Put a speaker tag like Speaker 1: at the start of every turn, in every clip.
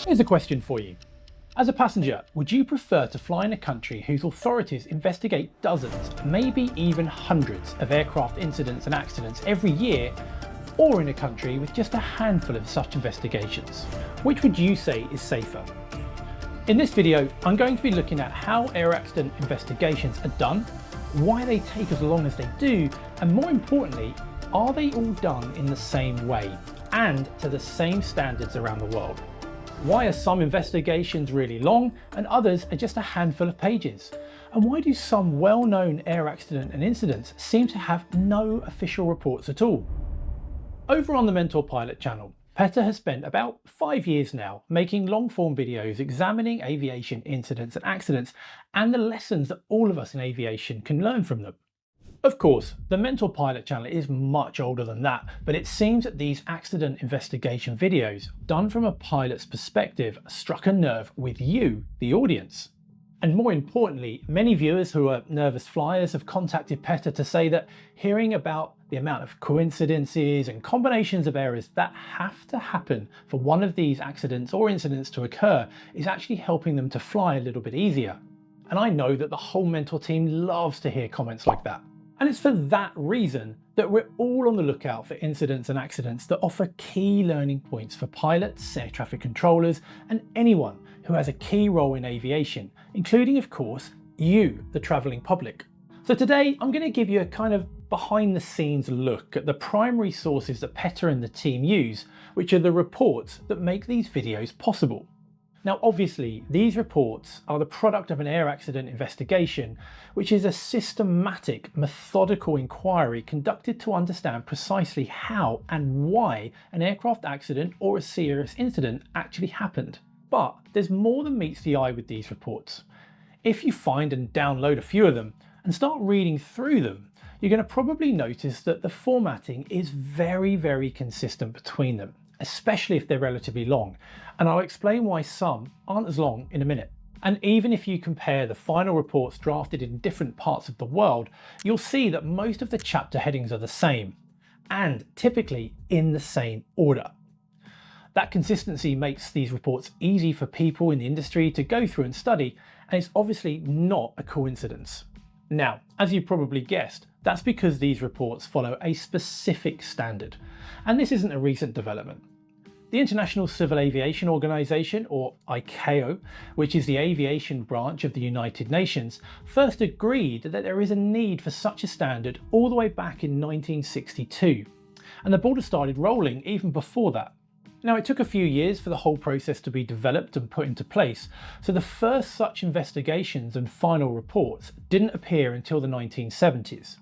Speaker 1: Here's a question for you. As a passenger, would you prefer to fly in a country whose authorities investigate dozens, maybe even hundreds of aircraft incidents and accidents every year, or in a country with just a handful of such investigations? Which would you say is safer? In this video, I'm going to be looking at how air accident investigations are done, why they take as long as they do, and more importantly, are they all done in the same way and to the same standards around the world? Why are some investigations really long and others are just a handful of pages? And why do some well-known air accident and incidents seem to have no official reports at all? Over on the Mentor Pilot channel, Petter has spent about 5 years now making long-form videos examining aviation incidents and accidents and the lessons that all of us in aviation can learn from them. Of course, the Mentor Pilot channel is much older than that, but it seems that these accident investigation videos, done from a pilot's perspective, struck a nerve with you, the audience. And more importantly, many viewers who are nervous flyers have contacted Petter to say that hearing about the amount of coincidences and combinations of errors that have to happen for one of these accidents or incidents to occur is actually helping them to fly a little bit easier. And I know that the whole Mentor team loves to hear comments like that. And it's for that reason that we're all on the lookout for incidents and accidents that offer key learning points for pilots, air traffic controllers, and anyone who has a key role in aviation, including, of course, you, the traveling public. So today, I'm going to give you a kind of behind the scenes look at the primary sources that Petter and the team use, which are the reports that make these videos possible. Now, obviously, these reports are the product of an air accident investigation, which is a systematic, methodical inquiry conducted to understand precisely how and why an aircraft accident or a serious incident actually happened. But there's more than meets the eye with these reports. If you find and download a few of them and start reading through them, you're going to probably notice that the formatting is very consistent between them, especially if they're relatively long, and I'll explain why some aren't as long in a minute. And even if you compare the final reports drafted in different parts of the world, you'll see that most of the chapter headings are the same, and typically in the same order. That consistency makes these reports easy for people in the industry to go through and study, and it's obviously not a coincidence. Now, as you probably guessed, that's because these reports follow a specific standard, and this isn't a recent development. The International Civil Aviation Organization, or ICAO, which is the aviation branch of the United Nations, first agreed that there is a need for such a standard all the way back in 1962, and the ball started rolling even before that. Now, it took a few years for the whole process to be developed and put into place, so the first such investigations and final reports didn't appear until the 1970s.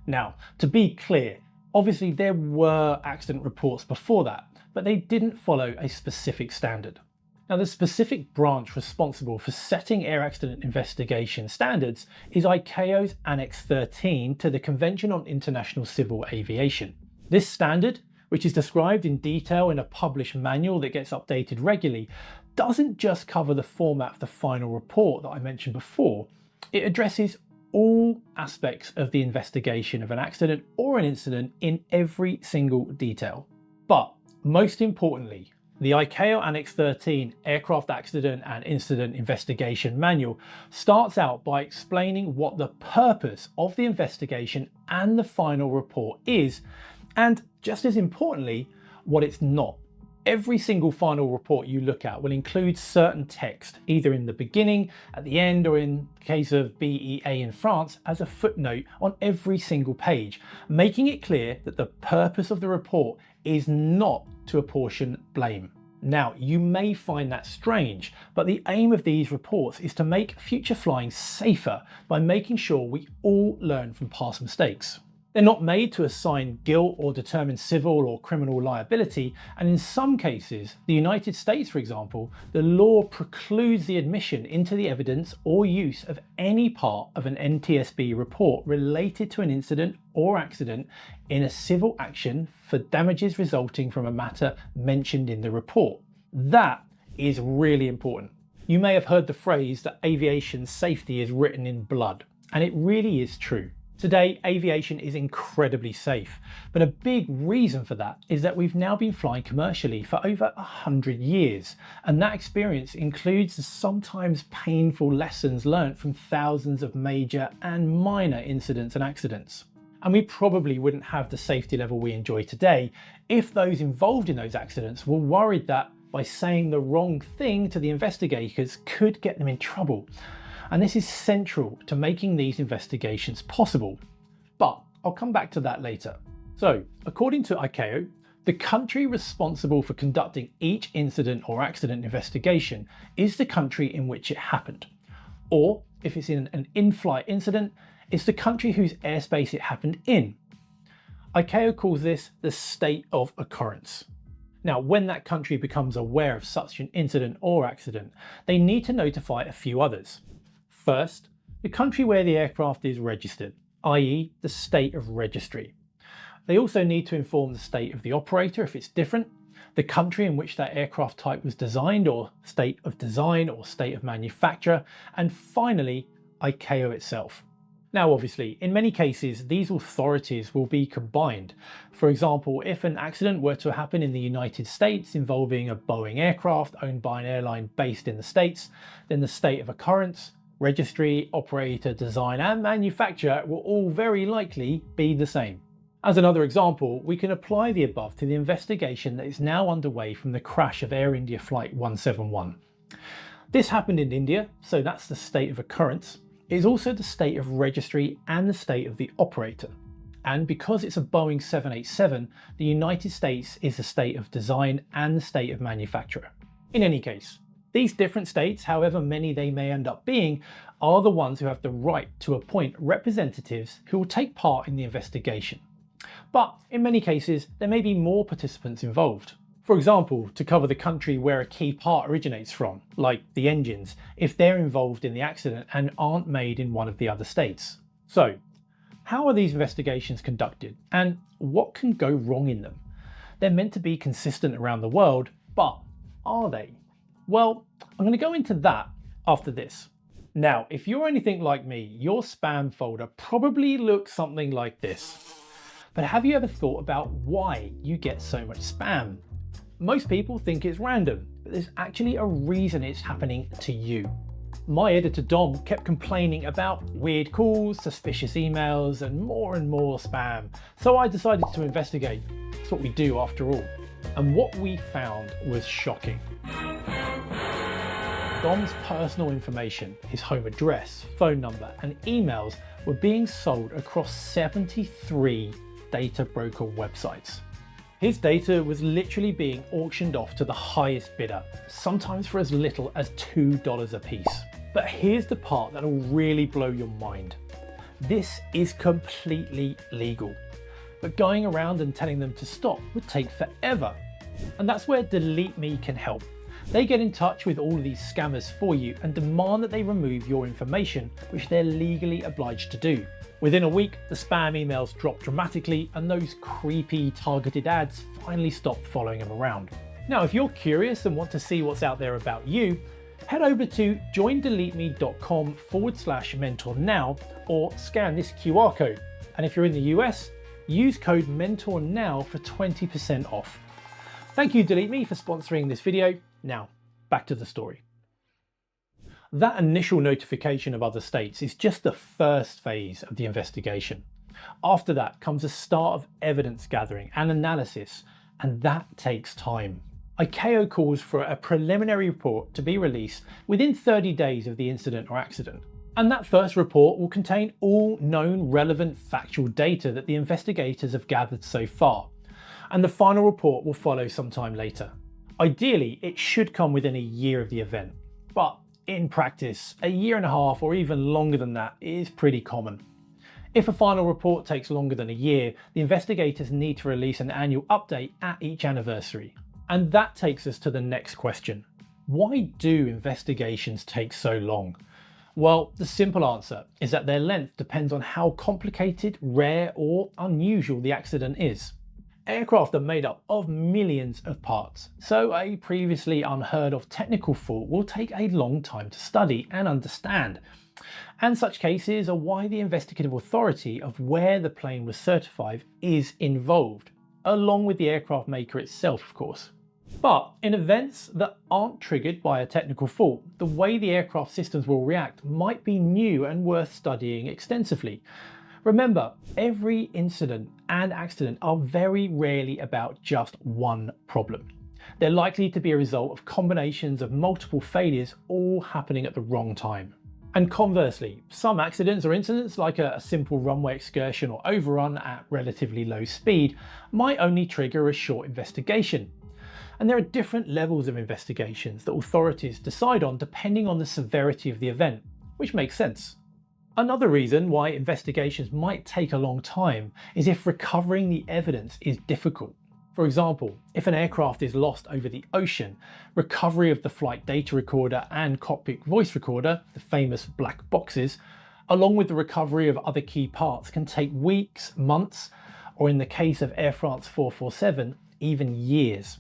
Speaker 1: Now, to be clear, obviously there were accident reports before that, but they didn't follow a specific standard. Now, the specific branch responsible for setting air accident investigation standards is ICAO's Annex 13 to the Convention on International Civil Aviation. This standard, which is described in detail in a published manual that gets updated regularly, doesn't just cover the format of the final report that I mentioned before. It addresses all aspects of the investigation of an accident or an incident in every single detail. But most importantly, the ICAO Annex 13 Aircraft Accident and Incident Investigation Manual starts out by explaining what the purpose of the investigation and the final report is, and just as importantly, what it's not. Every single final report you look at will include certain text, either in the beginning, at the end, or in the case of BEA in France, as a footnote on every single page, making it clear that the purpose of the report is not to apportion blame. Now, you may find that strange, but the aim of these reports is to make future flying safer by making sure we all learn from past mistakes. They're not made to assign guilt or determine civil or criminal liability, and in some cases, the United States, for example, the law precludes the admission into the evidence or use of any part of an NTSB report related to an incident or accident in a civil action for damages resulting from a matter mentioned in the report. That is really important. You may have heard the phrase that aviation safety is written in blood, and it really is true. Today, aviation is incredibly safe, but a big reason for that is that we've now been flying commercially for over 100 years, and that experience includes the sometimes painful lessons learnt from thousands of major and minor incidents and accidents. And we probably wouldn't have the safety level we enjoy today if those involved in those accidents were worried that by saying the wrong thing to the investigators could get them in trouble. And this is central to making these investigations possible. But I'll come back to that later. So, according to ICAO, the country responsible for conducting each incident or accident investigation is the country in which it happened. Or, if it's in an in-flight incident, it's the country whose airspace it happened in. ICAO calls this the state of occurrence. Now, when that country becomes aware of such an incident or accident, they need to notify a few others. First, the country where the aircraft is registered, i.e. the state of registry. They also need to inform the state of the operator if it's different, the country in which that aircraft type was designed or state of design or state of manufacture, and finally, ICAO itself. Now obviously, in many cases, these authorities will be combined. For example, if an accident were to happen in the United States involving a Boeing aircraft owned by an airline based in the States, then the state of occurrence, registry, operator, design and manufacture will all very likely be the same. As another example, we can apply the above to the investigation that is now underway from the crash of Air India Flight 171. This happened in India, so that's the state of occurrence. It is also the state of registry and the state of the operator. And because it's a Boeing 787, the United States is the state of design and the state of manufacturer. In any case, these different states, however many they may end up being, are the ones who have the right to appoint representatives who will take part in the investigation. But in many cases, there may be more participants involved. For example, to cover the country where a key part originates from, like the engines, if they're involved in the accident and aren't made in one of the other states. So, how are these investigations conducted and what can go wrong in them? They're meant to be consistent around the world, but are they? Well, I'm going to go into that after this. Now, if you're anything like me, your spam folder probably looks something like this. But have you ever thought about why you get so much spam? Most people think it's random, but there's actually a reason it's happening to you. My editor Dom kept complaining about weird calls, suspicious emails, and more spam. So I decided to investigate. That's what we do after all. And what we found was shocking. Dom's personal information, his home address, phone number, and emails were being sold across 73 data broker websites. His data was literally being auctioned off to the highest bidder, sometimes for as little as $2 a piece. But here's the part that'll really blow your mind. This is completely legal, but going around and telling them to stop would take forever. And that's where Delete Me can help. They get in touch with all of these scammers for you and demand that they remove your information, which they're legally obliged to do. Within a week, the spam emails dropped dramatically and those creepy targeted ads finally stopped following them around. Now, if you're curious and want to see what's out there about you, head over to joindeleteme.com/mentor now or scan this QR code. And if you're in the US, use code mentor now for 20% off. Thank you, Delete Me, for sponsoring this video. Now, back to the story. That initial notification of other states is just the first phase of the investigation. After that comes the start of evidence gathering and analysis, and that takes time. ICAO calls for a preliminary report to be released within 30 days of the incident or accident. And that first report will contain all known relevant factual data that the investigators have gathered so far. And the final report will follow sometime later. Ideally, it should come within a year of the event, but in practice, a year and a half or even longer than that is pretty common. If a final report takes longer than a year, the investigators need to release an annual update at each anniversary. And that takes us to the next question. Why do investigations take so long? Well, the simple answer is that their length depends on how complicated, rare, or unusual the accident is. Aircraft are made up of millions of parts, so a previously unheard of technical fault will take a long time to study and understand. And such cases are why the investigative authority of where the plane was certified is involved, along with the aircraft maker itself, of course. But in events that aren't triggered by a technical fault, the way the aircraft systems will react might be new and worth studying extensively. Remember, every incident and accident are very rarely about just one problem. They're likely to be a result of combinations of multiple failures all happening at the wrong time. And conversely, some accidents or incidents, like a simple runway excursion or overrun at relatively low speed, might only trigger a short investigation. And there are different levels of investigations that authorities decide on depending on the severity of the event, which makes sense. Another reason why investigations might take a long time is if recovering the evidence is difficult. For example, if an aircraft is lost over the ocean, recovery of the flight data recorder and cockpit voice recorder, the famous black boxes, along with the recovery of other key parts, can take weeks, months, or in the case of Air France 447, even years.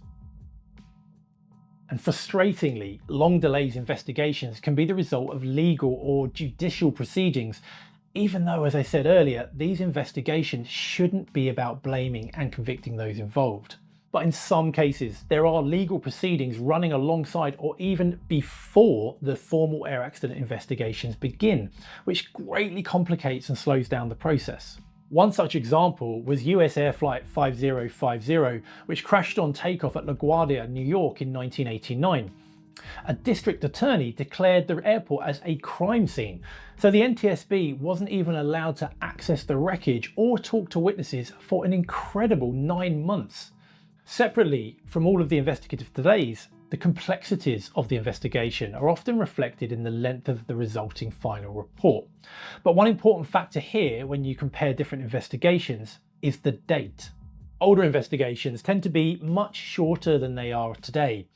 Speaker 1: And frustratingly, long delays in investigations can be the result of legal or judicial proceedings, even though, as I said earlier, these investigations shouldn't be about blaming and convicting those involved. But in some cases, there are legal proceedings running alongside or even before the formal air accident investigations begin, which greatly complicates and slows down the process. One such example was US Air Flight 5050, which crashed on takeoff at LaGuardia, New York in 1989. A district attorney declared the airport as a crime scene, so the NTSB wasn't even allowed to access the wreckage or talk to witnesses for an incredible 9 months. Separately from all of the investigative delays, the complexities of the investigation are often reflected in the length of the resulting final report. But one important factor here when you compare different investigations is the date. Older investigations tend to be much shorter than they are today.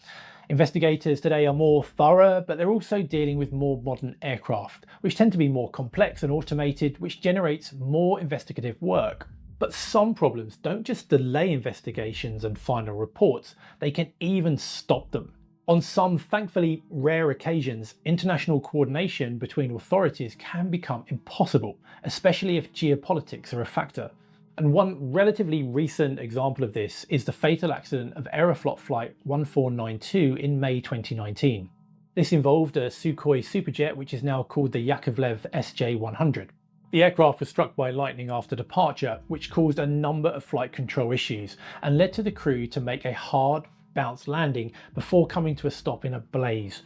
Speaker 1: Investigators today are more thorough, but they're also dealing with more modern aircraft, which tend to be more complex and automated, which generates more investigative work. But some problems don't just delay investigations and final reports, they can even stop them. On some thankfully rare occasions, international coordination between authorities can become impossible, especially if geopolitics are a factor. And one relatively recent example of this is the fatal accident of Aeroflot Flight 1492 in May 2019. This involved a Sukhoi Superjet, which is now called the Yakovlev SJ-100. The aircraft was struck by lightning after departure, which caused a number of flight control issues and led to the crew to make a hard bounce landing before coming to a stop in a blaze.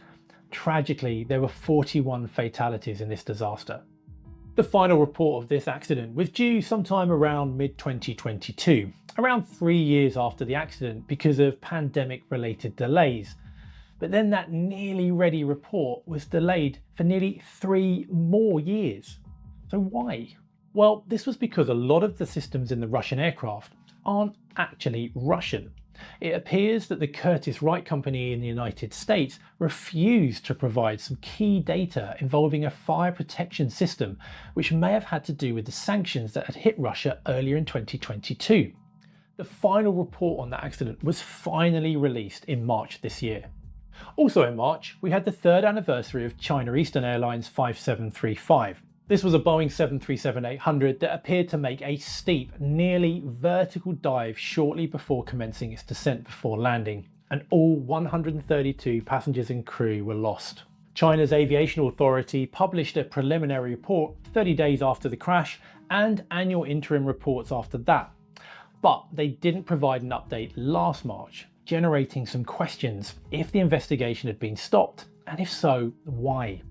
Speaker 1: Tragically, there were 41 fatalities in this disaster. The final report of this accident was due sometime around mid-2022, around 3 years after the accident because of pandemic-related delays. But then that nearly ready report was delayed for nearly 3 more years. So why? Well, this was because a lot of the systems in the Russian aircraft aren't actually Russian. It appears that the Curtiss-Wright company in the United States refused to provide some key data involving a fire protection system, which may have had to do with the sanctions that had hit Russia earlier in 2022. The final report on that accident was finally released in March this year. Also in March, we had the 3rd anniversary of China Eastern Airlines 5735. This was a Boeing 737-800 that appeared to make a steep, nearly vertical dive shortly before commencing its descent before landing, and all 132 passengers and crew were lost. China's aviation authority published a preliminary report 30 days after the crash and annual interim reports after that. But they didn't provide an update last March, generating some questions if the investigation had been stopped, and if so, why.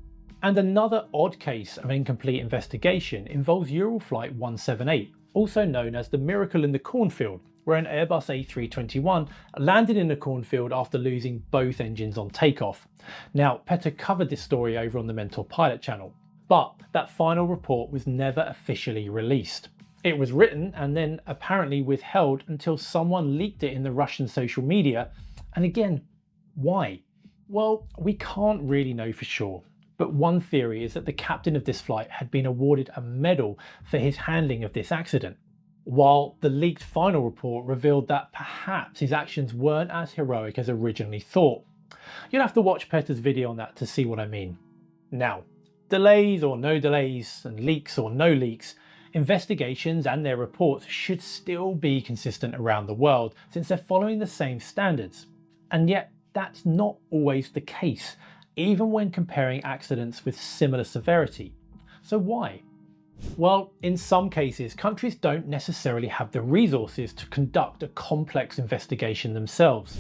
Speaker 1: And another odd case of incomplete investigation involves Euroflight 178, also known as the Miracle in the Cornfield, where an Airbus A321 landed in a cornfield after losing both engines on takeoff. Now, Petter covered this story over on the Mentour Pilot channel, but that final report was never officially released. It was written and then apparently withheld until someone leaked it in the Russian social media. And again, why? Well, we can't really know for sure. But one theory is that the captain of this flight had been awarded a medal for his handling of this accident, while the leaked final report revealed that perhaps his actions weren't as heroic as originally thought. You'll have to watch Petter's video on that to see what I mean. Now, Delays or no delays, and leaks or no leaks, investigations and their reports should still be consistent around the world since they're following the same standards. And yet, that's not always the case, even when comparing accidents with similar severity. So why? Well, in some cases, countries don't necessarily have the resources to conduct a complex investigation themselves.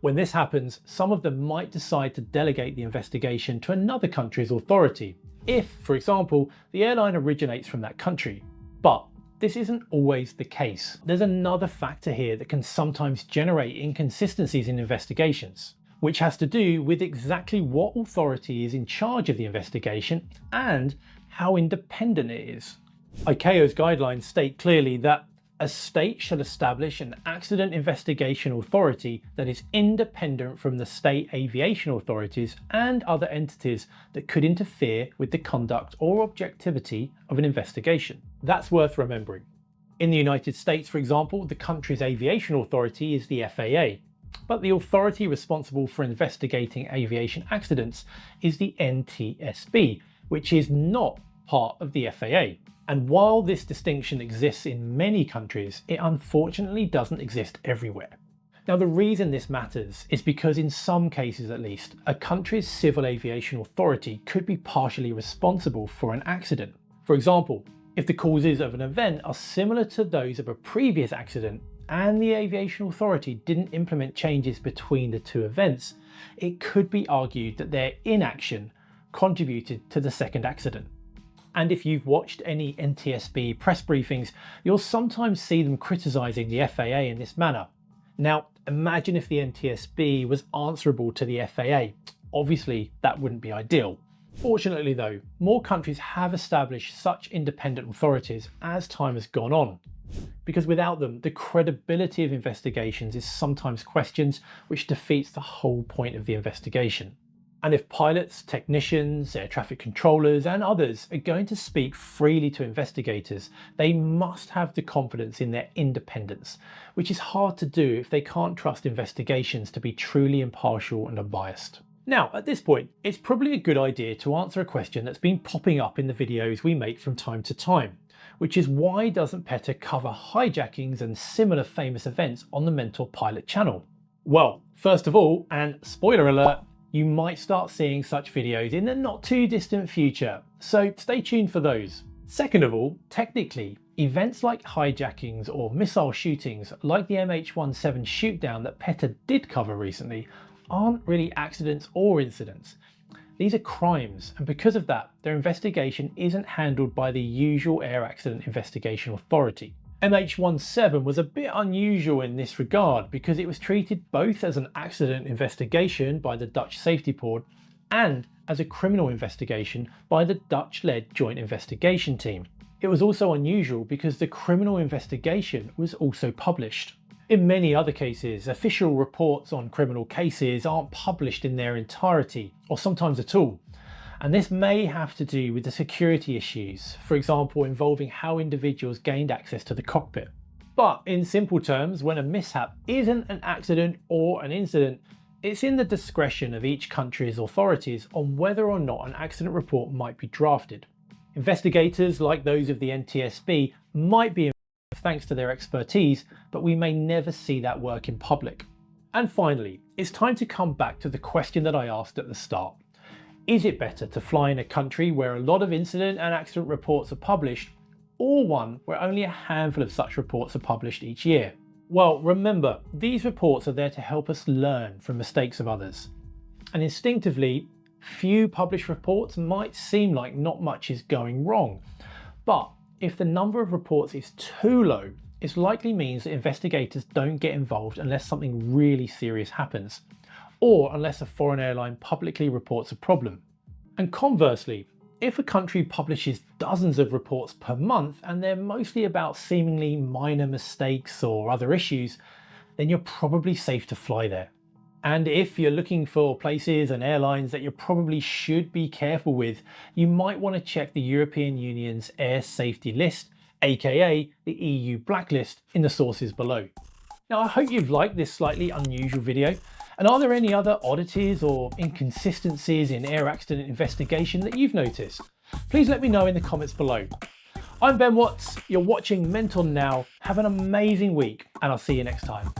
Speaker 1: When this happens, some of them might decide to delegate the investigation to another country's authority, if, for example, the airline originates from that country. But this isn't always the case. There's another factor here that can sometimes generate inconsistencies in investigations, which has to do with exactly what authority is in charge of the investigation and how independent it is. ICAO's guidelines state clearly that a state shall establish an accident investigation authority that is independent from the state aviation authorities and other entities that could interfere with the conduct or objectivity of an investigation. That's worth remembering. In the United States, for example, the country's aviation authority is the FAA, but the authority responsible for investigating aviation accidents is the NTSB, which is not part of the FAA. And while this distinction exists in many countries, it unfortunately doesn't exist everywhere. Now, the reason this matters is because in some cases at least, a country's civil aviation authority could be partially responsible for an accident. For example, if the causes of an event are similar to those of a previous accident and the aviation authority didn't implement changes between the two events, it could be argued that their inaction contributed to the second accident. And if you've watched any NTSB press briefings, you'll sometimes see them criticising the FAA in this manner. Now, imagine if the NTSB was answerable to the FAA. Obviously, that wouldn't be ideal. Fortunately though, more countries have established such independent authorities as time has gone on, because without them, the credibility of investigations is sometimes questioned, which defeats the whole point of the investigation. And if pilots, technicians, air traffic controllers and others are going to speak freely to investigators, they must have the confidence in their independence, which is hard to do if they can't trust investigations to be truly impartial and unbiased. Now, at this point, it's probably a good idea to answer a question that's been popping up in the videos we make from time to time, which is why doesn't PETA cover hijackings and similar famous events on the Mentour Pilot channel? Well, first of all, and spoiler alert, you might start seeing such videos in the not too distant future, so stay tuned for those. Second of all, technically, events like hijackings or missile shootings like the MH17 shootdown that PETA did cover recently aren't really accidents or incidents. These are crimes, and because of that, their investigation isn't handled by the usual Air Accident Investigation Authority. MH17 was a bit unusual in this regard because it was treated both as an accident investigation by the Dutch Safety Board and as a criminal investigation by the Dutch-led Joint Investigation Team. It was also unusual because the criminal investigation was also published. In many other cases, official reports on criminal cases aren't published in their entirety, or sometimes at all. And this may have to do with the security issues, for example, involving how individuals gained access to the cockpit. But in simple terms, when a mishap isn't an accident or an incident, it's in the discretion of each country's authorities on whether or not an accident report might be drafted. Investigators, like those of the NTSB, might be involved thanks to their expertise, but we may never see that work in public. And finally, it's time to come back to the question that I asked at the start. Is it better to fly in a country where a lot of incident and accident reports are published, or one where only a handful of such reports are published each year? Well, remember, these reports are there to help us learn from mistakes of others. And instinctively, few published reports might seem like not much is going wrong. But if the number of reports is too low, it likely means that investigators don't get involved unless something really serious happens, or unless a foreign airline publicly reports a problem. And conversely, if a country publishes dozens of reports per month and they're mostly about seemingly minor mistakes or other issues, then you're probably safe to fly there. And if you're looking for places and airlines that you probably should be careful with, you might want to check the European Union's Air Safety List, aka the EU Blacklist, in the sources below. Now, I hope you've liked this slightly unusual video. And are there any other oddities or inconsistencies in air accident investigation that you've noticed? Please let me know in the comments below. I'm Ben Watts, you're watching Mentour Now. Have an amazing week and I'll see you next time.